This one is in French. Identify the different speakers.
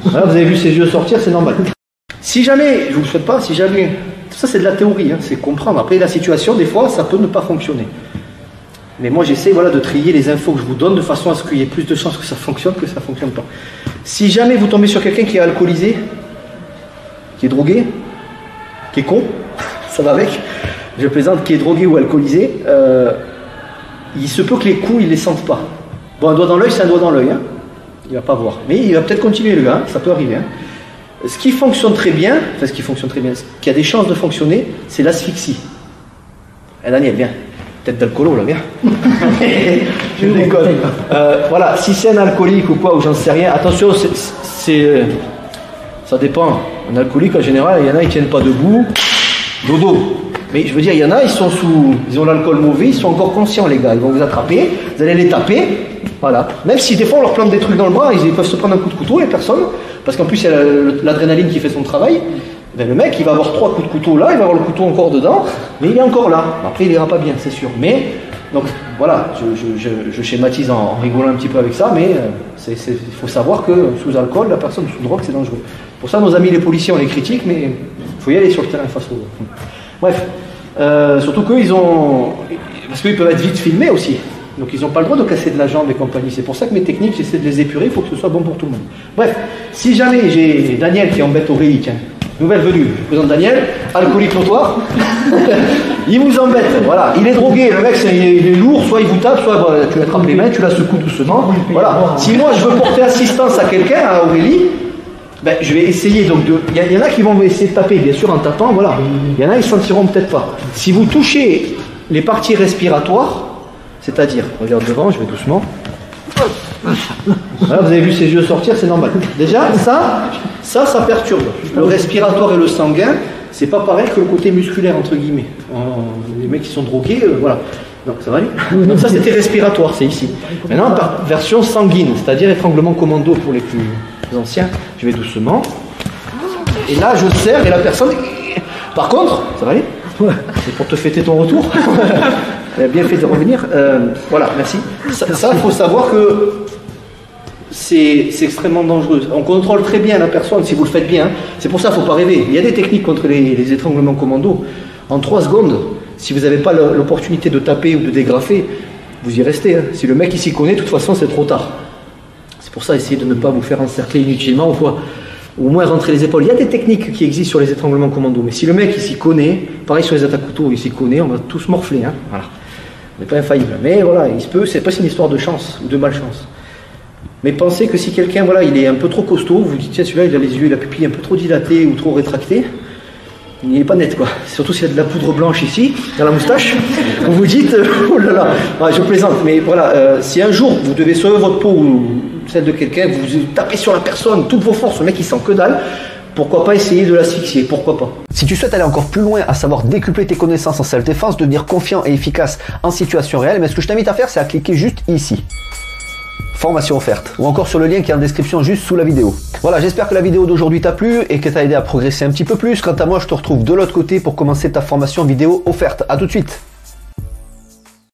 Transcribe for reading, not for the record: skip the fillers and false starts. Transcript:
Speaker 1: Voilà, vous avez vu ses yeux sortir, c'est normal. Si jamais, je vous le souhaite pas, si jamais, tout ça c'est de la théorie, hein, c'est comprendre. Après la situation, des fois, ça peut ne pas fonctionner. Mais moi j'essaie voilà, de trier les infos que je vous donne de façon à ce qu'il y ait plus de chances que ça fonctionne que ça ne fonctionne pas. Si jamais vous tombez sur quelqu'un qui est alcoolisé, qui est drogué, qui est con, ça va avec, je plaisante, qui est drogué ou alcoolisé, il se peut que les coups, ils ne les sentent pas. Bon, un doigt dans l'œil, c'est un doigt dans l'œil, hein. Il ne va pas voir. Mais il va peut-être continuer le gars, ça peut arriver. Hein. Ce qui fonctionne très bien, ce qui a des chances de fonctionner, c'est l'asphyxie. Eh, Daniel, viens. Tête d'alcoolo, là, viens. Je déconne. Voilà, si c'est un alcoolique ou quoi, ou j'en sais rien, attention, ça dépend. Un alcoolique, en général, il y en a, ils ne tiennent pas debout. Dodo. Mais je veux dire, il y en a, ils ont l'alcool mauvais, ils sont encore conscients, les gars. Ils vont vous attraper, vous allez les taper. Voilà. Même si des fois, on leur plante des trucs dans le bras, ils peuvent se prendre un coup de couteau, les personnes. Parce qu'en plus, il y a l'adrénaline qui fait son travail. Ben, le mec, il va avoir 3 coups de couteau là, il va avoir le couteau encore dedans, mais il est encore là. Après, il ira pas bien, c'est sûr. Mais, donc, voilà, je schématise en rigolant un petit peu avec ça, mais il faut savoir que sous alcool, la personne sous drogue, c'est dangereux. Pour ça, nos amis les policiers, on les critique, mais il faut y aller sur le terrain face aux... Bref, surtout qu'eux, parce qu'ils peuvent être vite filmés aussi. Donc ils n'ont pas le droit de casser de la jambe et compagnie. C'est pour ça que mes techniques, j'essaie de les épurer, il faut que ce soit bon pour tout le monde. Bref, si jamais j'ai Daniel qui embête Aurélie, tiens, nouvelle venue, je vous présente Daniel, alcoolique notoire, il vous embête, voilà, il est drogué, le mec il est lourd, soit il vous tape, soit bah, tu l'attrapes les mains, tu la secoues doucement, voilà. Si moi je veux porter assistance à quelqu'un, à Aurélie, ben, je vais essayer, donc il y en a qui vont essayer de taper, bien sûr en tapant, voilà, il y en a ils ne sentiront peut-être pas. Si vous touchez les parties respiratoires, c'est-à-dire, regarde devant, je vais doucement. Voilà, vous avez vu ses yeux sortir, c'est normal. Déjà, ça perturbe. Le respiratoire et le sanguin, c'est pas pareil que le côté musculaire, entre guillemets. Les mecs qui sont drogués, voilà. Donc ça va aller. Donc ça, c'était respiratoire, c'est ici. Maintenant, version sanguine, c'est-à-dire étranglement commando pour les plus anciens. Je vais doucement. Et là, je serre et la personne... Par contre, ça va aller. C'est pour te fêter ton retour. Bien fait de revenir. Voilà, merci. Ça, il faut savoir que c'est extrêmement dangereux. On contrôle très bien la personne si vous le faites bien. C'est pour ça qu'il ne faut pas rêver. Il y a des techniques contre les étranglements commando. En 3 secondes, si vous n'avez pas l'opportunité de taper ou de dégrafer, vous y restez. Hein. Si le mec il s'y connaît, de toute façon, c'est trop tard. C'est pour ça, essayez de ne pas vous faire encercler inutilement ou quoi. Ou au moins rentrer les épaules. Il y a des techniques qui existent sur les étranglements commando. Mais si le mec il s'y connaît, pareil sur les attaques couteaux, il s'y connaît, on va tous morfler. Hein. Voilà. On n'est pas infaillible. Mais voilà, il se peut, c'est pas une histoire de chance ou de malchance. Mais pensez que si quelqu'un, voilà, il est un peu trop costaud, vous vous dites, tiens, celui-là, il a les yeux et la pupille un peu trop dilatée ou trop rétractée, il n'est pas net, quoi. Surtout s'il y a de la poudre blanche ici, dans la moustache, vous vous dites, oh là là, ouais, je plaisante, mais voilà, si un jour vous devez sauver votre peau ou celle de quelqu'un, vous tapez sur la personne, toutes vos forces, le mec il sent que dalle, pourquoi pas essayer de l'asphyxier, pourquoi pas. Si tu souhaites aller encore plus loin, à savoir décupler tes connaissances en self-défense, devenir confiant et efficace en situation réelle, mais ce que je t'invite à faire, c'est à cliquer juste ici. Formation offerte, ou encore sur le lien qui est en description juste sous la vidéo. Voilà, j'espère que la vidéo d'aujourd'hui t'a plu et que t'a aidé à progresser un petit peu plus. Quant à moi, je te retrouve de l'autre côté pour commencer ta formation vidéo offerte. À tout de suite.